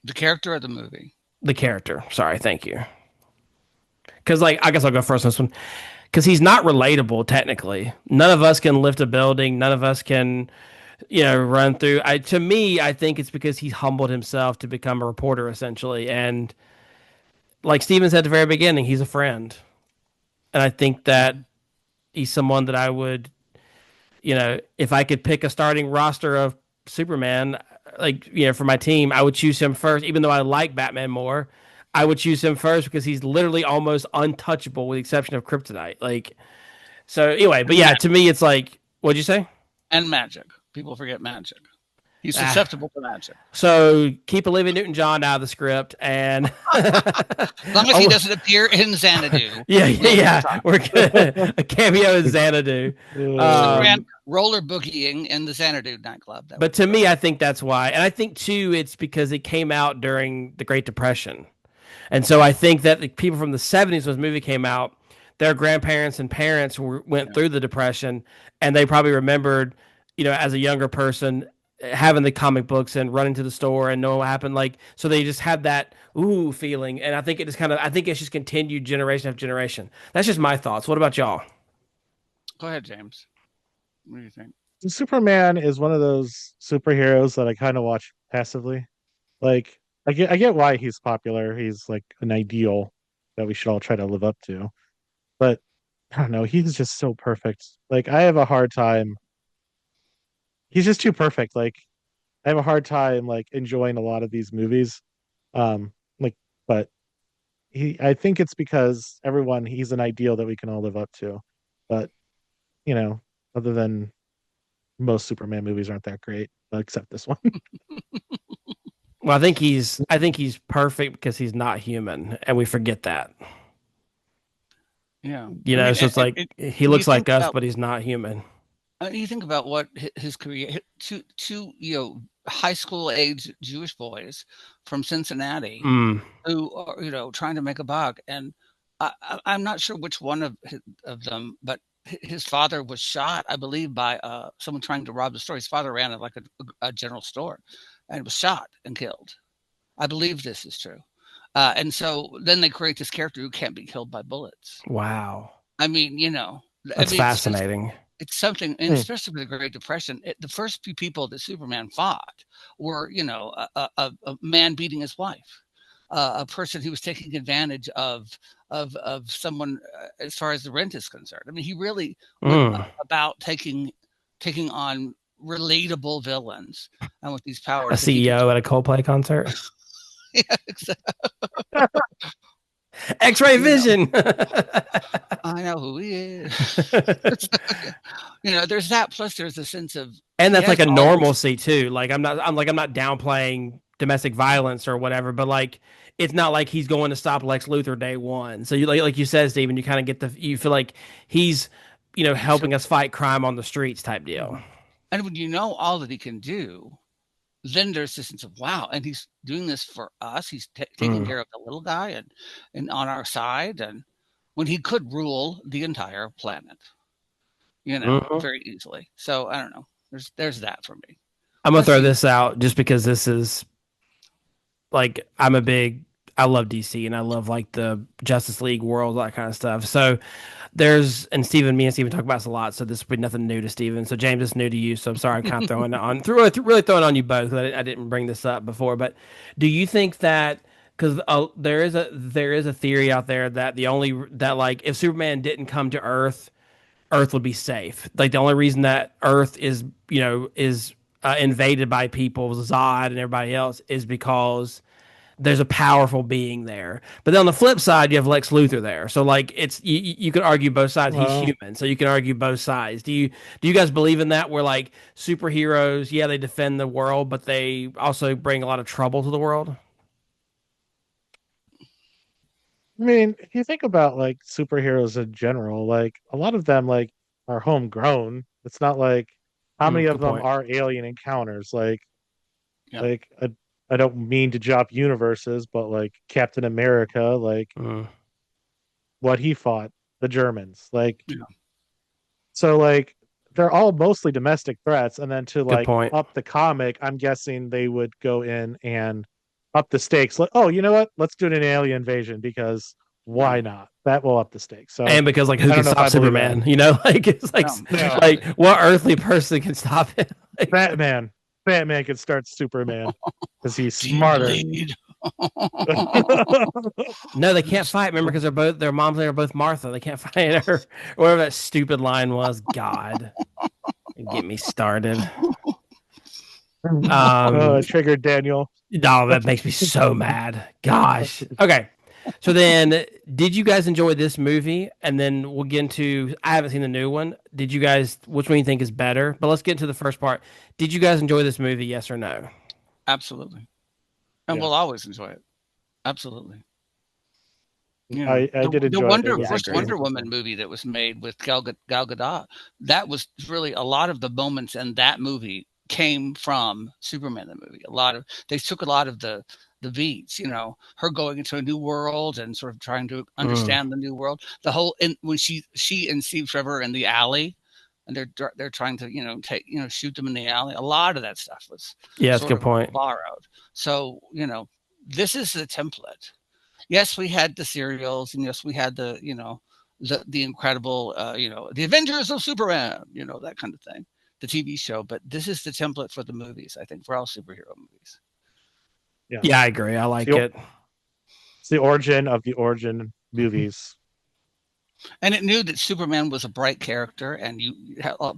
Speaker 1: The character of the movie.
Speaker 2: The character. Sorry, thank you. Because, like, I guess I'll go first on this one. Because he's not relatable technically. None of us can lift a building. None of us can, run through. To me, I think it's because he humbled himself to become a reporter essentially, and like Steven said at the very beginning, he's a friend, and I think that
Speaker 1: Mhm.
Speaker 2: he's someone that I would, if I could pick a starting roster of Superman, like, for my team, I would choose him first, even though I like Batman more. I would choose him first because he's literally almost untouchable with the exception of Kryptonite. Like, so anyway, but
Speaker 1: And
Speaker 2: yeah,
Speaker 1: magic.
Speaker 2: to me, it's like, what'd you say?
Speaker 1: And magic. People forget magic. He's
Speaker 2: Ah,
Speaker 1: susceptible to magic.
Speaker 2: so keep Olivia Newton-John out of the script, and
Speaker 1: As long as he doesn't appear in Xanadu.
Speaker 2: yeah, we're good. A cameo in Xanadu.
Speaker 1: Superman roller boogieing in the Xanadu nightclub.
Speaker 2: But to me, I think that's why, and I think too, it's because it came out during the Great Depression, and so I think that the people from the '70s when this movie came out, their grandparents and parents went through the Depression, and they probably remembered, as a younger person, having the comic books and running to the store and knowing what happened. Like, so they just had that ooh feeling, and I think I think it's just continued generation after generation. That's just my thoughts. What about y'all?
Speaker 1: Go ahead, James. What do you think?
Speaker 3: Superman is one of those superheroes that I kind of watch passively. Like I get why he's popular. He's like an ideal that we should all try to live up to. But I don't know, he's just so perfect. Like I have a hard time. He's just too perfect. Like I have a hard time like enjoying a lot of these movies. Like but I think it's because he's an ideal that we can all live up to. But, you know, other than most Superman movies aren't that great, except this one.
Speaker 2: Well, I think he's perfect because he's not human, and we forget that.
Speaker 1: Yeah,
Speaker 2: So it's like he
Speaker 1: you
Speaker 2: looks
Speaker 1: think
Speaker 2: like us,
Speaker 1: about
Speaker 2: but he's not human.
Speaker 1: you think about what his career two high school age Jewish boys from Cincinnati
Speaker 2: Mm.
Speaker 1: who are trying to make a buck, and I'm not sure which one of them, but his father was shot, I believe, by someone trying to rob the store. His father ran like a general store, and was shot and killed. I believe this is true. And so then they create this character who can't be killed by bullets.
Speaker 2: Wow,
Speaker 1: I mean,
Speaker 2: that's fascinating.
Speaker 1: it's something, and especially with the Great Depression, the first few people that Superman fought were, a man beating his wife, a person who was taking advantage of someone as far as the rent is concerned. I mean, he really went about taking on relatable villains, and with these
Speaker 2: A
Speaker 1: powers that he could.
Speaker 2: CEO at a Coldplay concert.
Speaker 1: Yeah, exactly.
Speaker 2: X-ray vision.
Speaker 1: I know who he is. There's that. Plus, there's a sense of,
Speaker 2: And
Speaker 1: he
Speaker 2: that's like
Speaker 1: has
Speaker 2: a
Speaker 1: all this.
Speaker 2: normalcy too. Like I'm not downplaying domestic violence or whatever, but like it's not like he's going to stop Lex Luthor day one. So you like you said, Stephen, you kind of get you feel like he's helping us fight crime on the streets type deal.
Speaker 1: And when you know all that he can do, then there's this sense of wow, and he's doing this for us. He's taking care of the little guy and on our side, and when he could rule the entire planet, very easily. So I don't know. There's that for me.
Speaker 2: I'm gonna throw this out just because this is like I I love DC and I love like the Justice League world, that kind of stuff. So me and Steven talk about this a lot. So this would be nothing new to Steven. So James, is new to you. So I'm sorry, I'm kind of throwing it on, really throwing on you both. I didn't bring this up before, but do you think that because there is a theory out there that like if Superman didn't come to Earth, Earth would be safe. Like the only reason that Earth is invaded by people, Zod and everybody else, is because there's a powerful being there. But then on the flip side, you have Lex Luthor there. So like you could argue both sides. He's human, so you can argue both sides. Do you guys believe in that? Where like superheroes, yeah, they defend the world, but they also bring a lot of trouble to the world.
Speaker 3: I mean, if you think about like superheroes in general, like a lot of them like are homegrown. It's not like how many of
Speaker 2: Good
Speaker 3: them
Speaker 2: point.
Speaker 3: are alien encounters?
Speaker 1: Yeah.
Speaker 3: Like I don't mean to drop universes, but like Captain America, like
Speaker 2: Mm,
Speaker 3: what he fought, the Germans. Like
Speaker 1: Yeah.
Speaker 3: so like they're all mostly domestic threats. And then to
Speaker 2: good
Speaker 3: like
Speaker 2: point.
Speaker 3: up the comic, I'm guessing they would go in and up the stakes. Like, oh, you know what? Let's do an alien invasion because
Speaker 1: Yeah.
Speaker 3: why not? That will up the stakes. So
Speaker 2: And because like who
Speaker 3: I
Speaker 2: can
Speaker 3: don't know if
Speaker 2: stop
Speaker 3: I believe that.
Speaker 2: Superman? You know, like it's like
Speaker 1: No,
Speaker 3: No,
Speaker 2: like
Speaker 1: exactly.
Speaker 2: what earthly person can stop him? Like,
Speaker 3: Batman. Batman could start Superman because he's
Speaker 1: Do you
Speaker 3: smarter.
Speaker 1: bleed?
Speaker 2: no, they can't fight. Remember, because their moms are both Martha. They can't fight her. Or whatever that stupid line was. God, get me started.
Speaker 3: It triggered Daniel.
Speaker 2: No, that makes me so mad. Gosh. Okay. So then, did you guys enjoy this movie? And then we'll get into. I haven't seen the new one. Did you guys? Which one you think is better? But let's get into the first part. Did you guys enjoy this movie? Yes or no?
Speaker 1: Absolutely. And we'll
Speaker 3: Yes,
Speaker 1: always enjoy it. Absolutely.
Speaker 3: I did
Speaker 1: The
Speaker 3: enjoy it. It
Speaker 1: Wonder
Speaker 3: was
Speaker 2: Yeah, I
Speaker 1: first
Speaker 2: agree.
Speaker 1: Wonder Woman
Speaker 3: interesting.
Speaker 1: movie that was made with Gal Gadot, that was really a lot of the moments in that movie came from Superman the movie. A lot of they took a lot of the beats, her going into a new world and sort of trying to
Speaker 2: Mm.
Speaker 1: understand the new world. The whole when she and Steve Trevor in the alley and they're trying to shoot them in the alley. A lot of that stuff was
Speaker 2: Yeah, that's a
Speaker 1: sort
Speaker 2: good
Speaker 1: of
Speaker 2: point.
Speaker 1: borrowed. So this is the template. Yes, we had the serials, and yes, we had the incredible, the Avengers of Superman, that kind of thing, the TV show. But this is the template for the movies, I think, for all superhero movies.
Speaker 2: Yeah, I
Speaker 3: Yes,
Speaker 2: agree. I
Speaker 3: it's
Speaker 2: like
Speaker 3: the,
Speaker 2: it.
Speaker 3: it's the origin of the origin movies.
Speaker 1: And it knew that Superman was a bright character and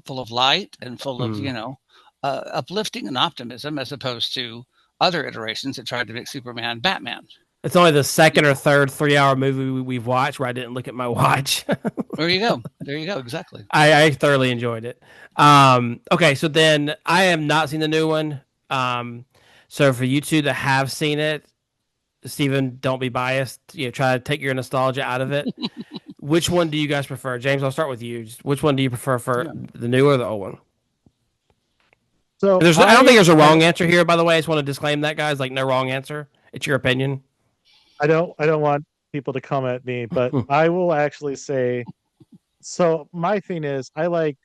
Speaker 1: full of light and full of,
Speaker 2: Mm.
Speaker 1: uplifting and optimism, as opposed to other iterations that tried to make Superman Batman.
Speaker 2: It's only the
Speaker 1: You
Speaker 2: second or
Speaker 1: know,
Speaker 2: third 3 hour movie we've watched where I didn't look at my watch.
Speaker 1: there you go. There you go. Exactly.
Speaker 2: I thoroughly enjoyed it. Okay, so then I have not seen the new one. So for you two that have seen it, Stephen, don't be biased. Try to take your nostalgia out of it. Which one do you guys prefer? James, I'll start with you. Which one do you prefer for
Speaker 1: Yeah.
Speaker 2: the new or the old one?
Speaker 3: So
Speaker 2: I don't think there's a
Speaker 3: I
Speaker 2: wrong answer here, by the way. I just want to disclaim that, guys. Like, no wrong answer. It's your opinion.
Speaker 3: I don't want people to come at me, but I will actually say so my thing is I like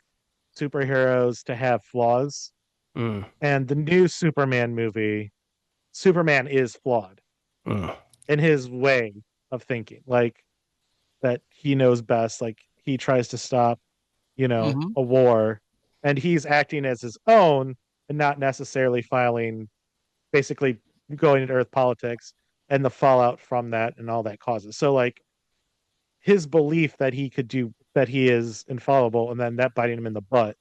Speaker 3: superheroes to have flaws,
Speaker 2: Mm,
Speaker 3: and the new Superman movie, Superman is flawed
Speaker 2: mm,
Speaker 3: in his way of thinking. Like that he knows best, like he tries to stop,
Speaker 1: Hmm.
Speaker 3: a war and he's acting as his own and not necessarily filing basically going into earth politics and the fallout from that and all that causes. So like his belief that he could do that he is infallible and then that biting him in the butt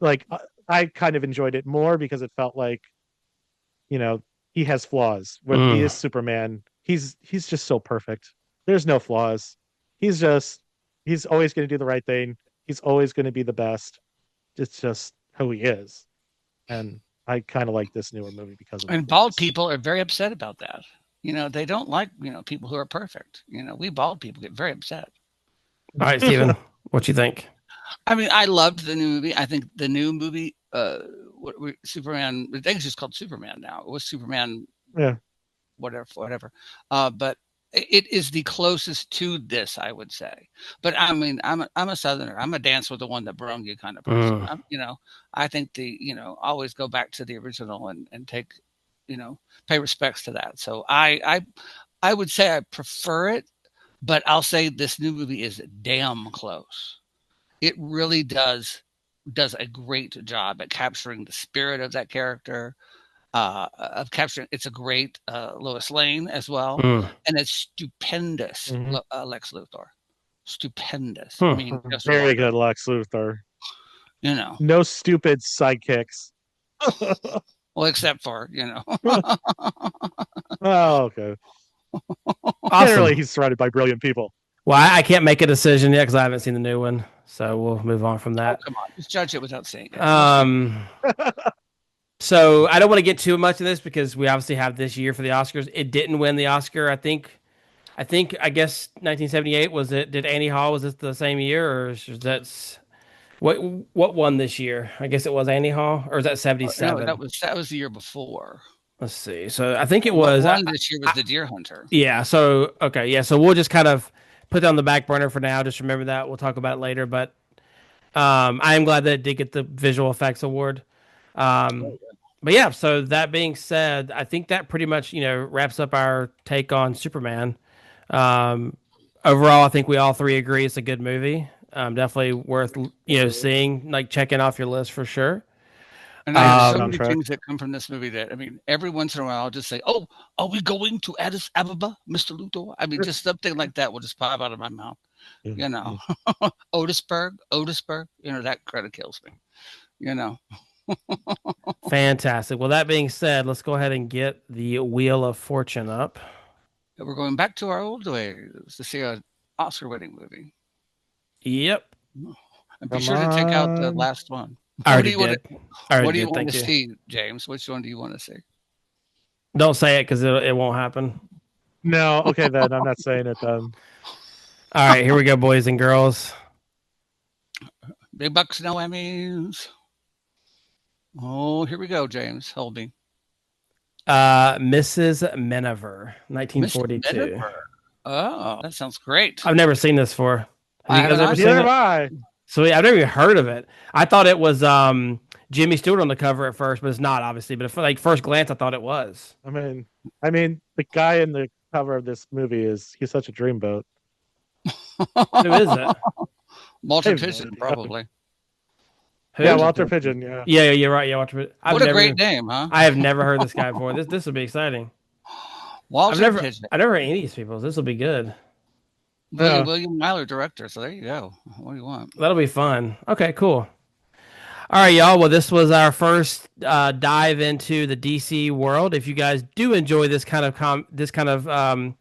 Speaker 3: like I kind of enjoyed it more because it felt like you know he has flaws when he
Speaker 2: mm.
Speaker 3: is Superman. He's just so perfect. There's no flaws. He's always going to do the right thing. He's always going to be the best. It's just who he is. And I kind of like this newer movie because of the
Speaker 1: And bald
Speaker 3: flaws.
Speaker 1: people are very upset about that. They don't like, people who are perfect. We bald people get very upset.
Speaker 2: All right, Stephen, what you think?
Speaker 1: I mean, I loved the new movie. I think the new movie, Superman, I think it's just called Superman now. It was Superman,
Speaker 3: Yeah.
Speaker 1: whatever. But it is the closest to this, I would say. But I mean, I'm a Southerner. I'm a dance with the one that brung you kind of person.
Speaker 2: Mm.
Speaker 1: I think always go back to the original and take pay respects to that. So I would say I prefer it, but I'll say this new movie is damn close. It really does a great job at capturing the spirit of that character, of capturing. It's a great Lois Lane as well, and it's stupendous Lex Luthor. Stupendous. I mean, just
Speaker 3: very
Speaker 1: wonderful.
Speaker 3: good Lex Luthor.
Speaker 1: No
Speaker 3: stupid sidekicks.
Speaker 1: Well, except for
Speaker 3: Oh, okay.
Speaker 2: Awesome.
Speaker 3: Generally, he's surrounded by brilliant people.
Speaker 2: Well, I can't make a decision yet because I haven't seen the new one, so we'll move on from that.
Speaker 1: Oh, come on, just judge it without seeing it.
Speaker 2: So I don't want to get too much of this because we obviously have this year for the Oscars. It didn't win the Oscar. I guess 1978 was it? Did Annie Hall, was it the same year, or is that's what won this year? I guess it was Annie Hall, or is that 77?
Speaker 1: No, that was the year before.
Speaker 2: Let's see. So I think it was
Speaker 1: one this year was The Deer Hunter.
Speaker 2: Yeah. So okay. Yeah. So we'll just kind of put it on the back burner for now. Just remember that. We'll talk about it later. But I am glad that it did get the visual effects award. But yeah. So that being said, I think that pretty much wraps up our take on Superman. Overall, I think we all three agree it's a good movie. Definitely worth seeing, like checking off your list for sure.
Speaker 1: And there's so many things that come from this movie that, I mean, every once in a while I'll just say, "Oh, are we going to Addis Ababa, Mr. Luthor?" I mean, just something like that will just pop out of my mouth. Otisburg, that kind of kills me.
Speaker 2: Fantastic. Well, that being said, let's go ahead and get the Wheel of Fortune up.
Speaker 1: We're going back to our old ways to see an Oscar-winning movie.
Speaker 2: Yep.
Speaker 1: And be sure to take out the last one.
Speaker 2: What do you want
Speaker 1: to see, James? Which one do you want to see?
Speaker 2: Don't say it because it won't happen.
Speaker 3: No, okay then. I'm not saying it then.
Speaker 2: All right, here we go, boys and girls.
Speaker 1: Big bucks, no Emmys. Oh, here we go, James. Hold me.
Speaker 2: Mrs. Miniver, 1942.
Speaker 1: Miniver. Oh, that sounds great.
Speaker 2: I've never seen this before.
Speaker 3: Have you guys ever seen it?
Speaker 2: So I've never even heard of it. I thought it was Jimmy Stewart on the cover at first, but it's not, obviously. But like first glance, I thought it was.
Speaker 3: I mean, the guy in the cover of this movie he's such a dreamboat.
Speaker 2: Who is it?
Speaker 1: Walter Pigeon, probably.
Speaker 2: Who?
Speaker 3: Yeah, Walter Pigeon. Yeah.
Speaker 2: Yeah, you're right. Yeah, Walter Pigeon.
Speaker 1: What a great name, huh?
Speaker 2: I have never heard this guy before. This will be exciting.
Speaker 1: Walter Pigeon.
Speaker 2: I've never heard any of these people. This will be good.
Speaker 1: William Wyler, director. So there you go. What do you want?
Speaker 2: That'll be fun. Okay, cool. All right, y'all. Well, this was our first dive into the DC world. If you guys do enjoy this kind of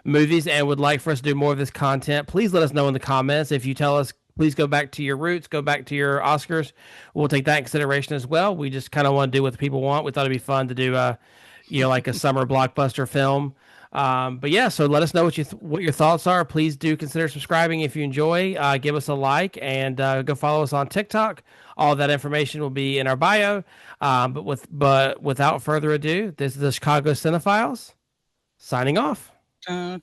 Speaker 2: movies and would like for us to do more of this content, please let us know in the comments. If you tell us, please go back to your roots, go back to your Oscars, we'll take that in consideration as well. We just kind of want to do what the people want. We thought it'd be fun to do like a summer blockbuster film. But yeah, so let us know what your thoughts are. Please do consider subscribing if you enjoy. Give us a like and go follow us on TikTok. All that information will be in our bio. But without further ado, this is the Chicago Cinephiles signing off.
Speaker 3: Yeah.